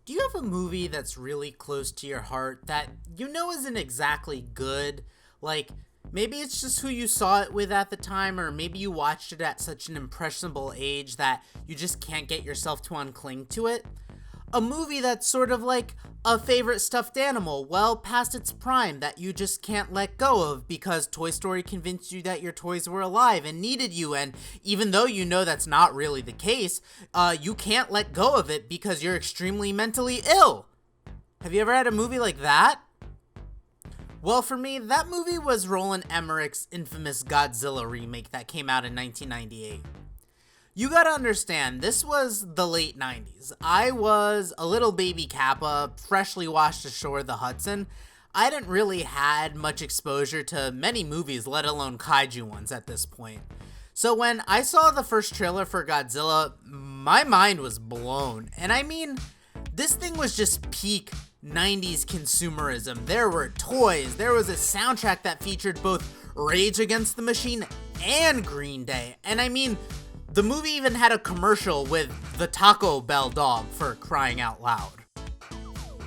Do you have a movie that's really close to your heart that you know isn't exactly good? Like, maybe it's just who you saw it with at the time, or maybe you watched it at such an impressionable age that you just can't get yourself to uncling to it? A movie that's sort of like a favorite stuffed animal well past its prime that you just can't let go of because Toy Story convinced you that your toys were alive and needed you, and even though you know that's not really the case, you can't let go of it because you're extremely mentally ill. Have you ever had a movie like that? Well, for me, that movie was Roland Emmerich's infamous Godzilla remake that came out in 1998. You gotta understand, this was the late 90s. I was a little baby Kappa, freshly washed ashore the Hudson. I hadn't really had much exposure to many movies, let alone kaiju ones at this point. So when I saw the first trailer for Godzilla, my mind was blown. And I mean, this thing was just peak 90s consumerism. There were toys, there was a soundtrack that featured both Rage Against the Machine and Green Day. And I mean, the movie even had a commercial with the Taco Bell dog, for crying out loud.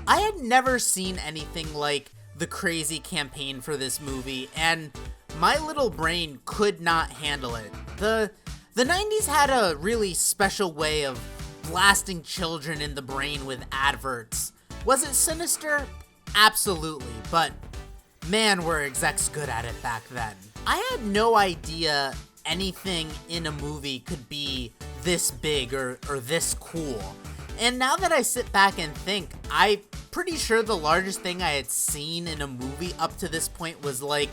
I had never seen anything like the crazy campaign for this movie, and my little brain could not handle it. The 90s had a really special way of blasting children in the brain with adverts. Was it sinister? Absolutely, but man, were execs good at it back then. I had no idea anything in a movie could be this big or this cool. And now that I sit back and think, I'm pretty sure the largest thing I had seen in a movie up to this point was like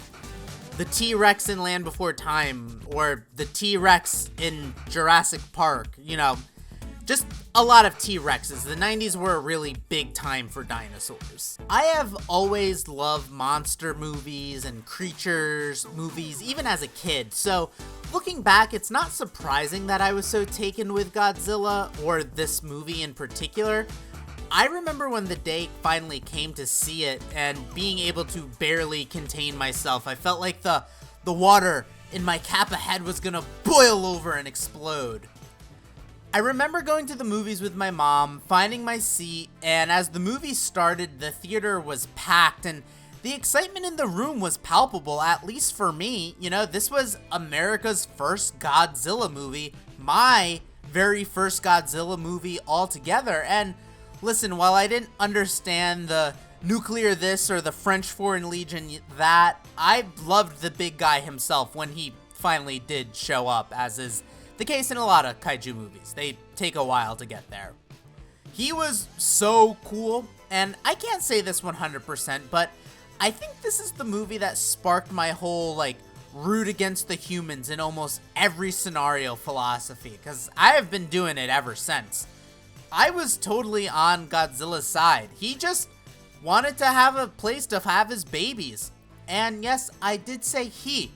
the T-Rex in Land Before Time or the T-Rex in Jurassic Park, you know, just a lot of T-Rexes. The 90s were a really big time for dinosaurs. I have always loved monster movies and creatures movies, even as a kid, so looking back, it's not surprising that I was so taken with Godzilla, or this movie in particular. I remember when the day finally came to see it and being able to barely contain myself. I felt like the water in my Kappa head was gonna boil over and explode. I remember going to the movies with my mom, finding my seat, and as the movie started, the theater was packed, and the excitement in the room was palpable, at least for me. You know, this was America's first Godzilla movie, my very first Godzilla movie altogether, and listen, while I didn't understand the nuclear this or the French Foreign Legion that, I loved the big guy himself when he finally did show up, as is the case in a lot of kaiju movies. They take a while to get there. He was so cool, and I can't say this 100%, but I think this is the movie that sparked my whole, like, root against the humans in almost every scenario philosophy, because I have been doing it ever since. I was totally on Godzilla's side. He just wanted to have a place to have his babies. And yes, I did say he.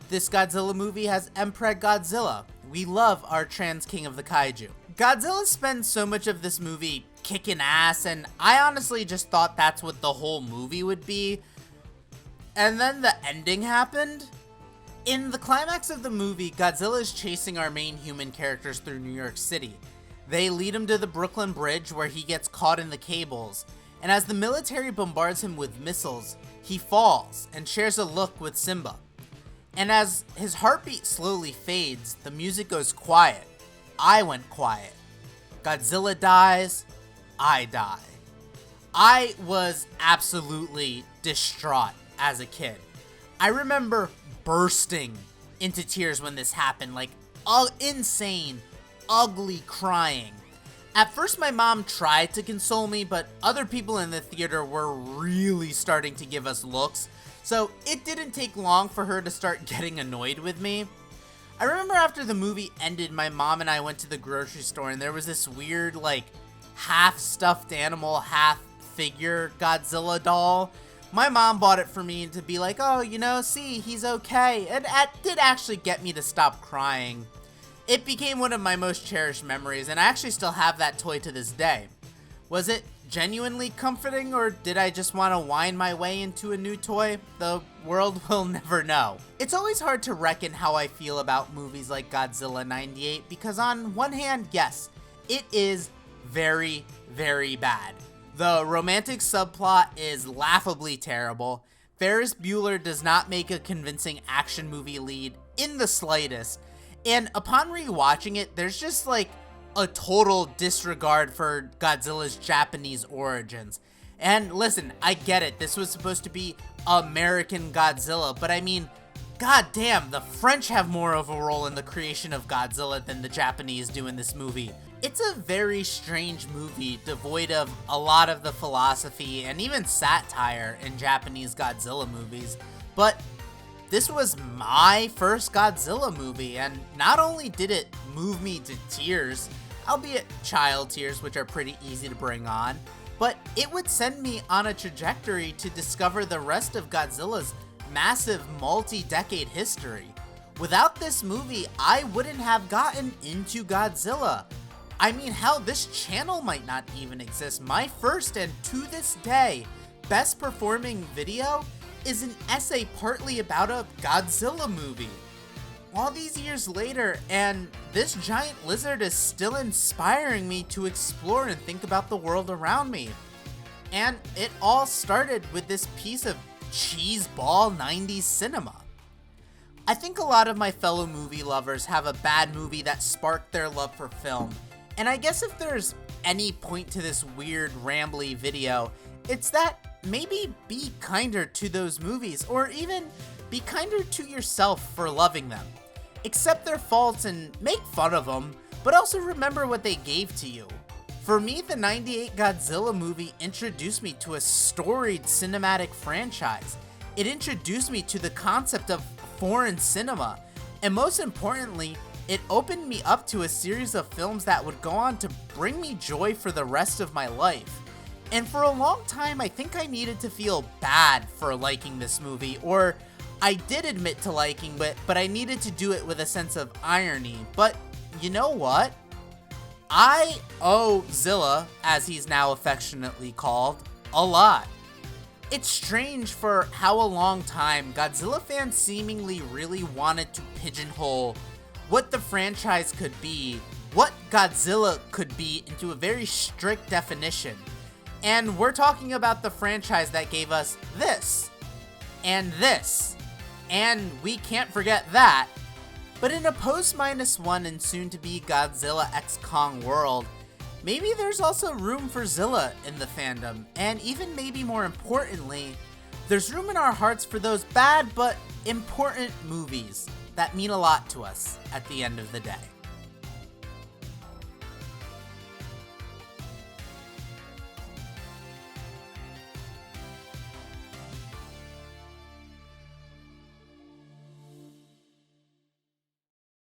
This Godzilla movie has Emperor Godzilla. We love our trans king of the kaiju. Godzilla spends so much of this movie kicking ass, and I honestly just thought that's what the whole movie would be. And then the ending happened. In the climax of the movie, Godzilla is chasing our main human characters through New York City. They lead him to the Brooklyn Bridge where he gets caught in the cables, and as the military bombards him with missiles, he falls and shares a look with Simba. And as his heartbeat slowly fades, the music goes quiet. I went quiet. Godzilla dies, I die. I was absolutely distraught as a kid. I remember bursting into tears when this happened, like insane, ugly crying. At first my mom tried to console me, but other people in the theater were really starting to give us looks, so it didn't take long for her to start getting annoyed with me. I remember after the movie ended, my mom and I went to the grocery store and there was this weird, like, half stuffed animal, half figure Godzilla doll. My mom bought it for me to be like, oh, you know, see, he's okay. And it did actually get me to stop crying. It became one of my most cherished memories, and I actually still have that toy to this day. Was it genuinely comforting, or did I just want to whine my way into a new toy? The world will never know. It's always hard to reckon how I feel about movies like Godzilla 98, because on one hand, yes, it is very, very bad. The romantic subplot is laughably terrible. Ferris Bueller does not make a convincing action movie lead in the slightest. And upon rewatching it, there's just like a total disregard for Godzilla's Japanese origins. And listen, I get it. This was supposed to be American Godzilla, but I mean, goddamn, the French have more of a role in the creation of Godzilla than the Japanese do in this movie. It's a very strange movie, devoid of a lot of the philosophy and even satire in Japanese Godzilla movies. But this was my first Godzilla movie, and not only did it move me to tears, albeit child tears, which are pretty easy to bring on, but it would send me on a trajectory to discover the rest of Godzilla's massive multi-decade history. Without this movie, I wouldn't have gotten into Godzilla. I mean, hell, this channel might not even exist. My first and to this day best performing video is an essay partly about a Godzilla movie. All these years later, and this giant lizard is still inspiring me to explore and think about the world around me. And it all started with this piece of cheeseball 90s cinema. I think a lot of my fellow movie lovers have a bad movie that sparked their love for film. And I guess if there's any point to this weird rambly video, it's that maybe be kinder to those movies, or even be kinder to yourself for loving them. Accept their faults and make fun of them, but also remember what they gave to you. For me, the '98 Godzilla movie introduced me to a storied cinematic franchise. It introduced me to the concept of foreign cinema, and most importantly, it opened me up to a series of films that would go on to bring me joy for the rest of my life. And for a long time, I think I needed to feel bad for liking this movie, or I did admit to liking it, but I needed to do it with a sense of irony. But you know what? I owe Zilla, as he's now affectionately called, a lot. It's strange for how a long time Godzilla fans seemingly really wanted to pigeonhole what the franchise could be, what Godzilla could be, into a very strict definition. And we're talking about the franchise that gave us this, and we can't forget that. But in a post-1 and soon-to-be Godzilla x Kong world, maybe there's also room for Zilla in the fandom, and even maybe more importantly, there's room in our hearts for those bad but important movies that mean a lot to us at the end of the day.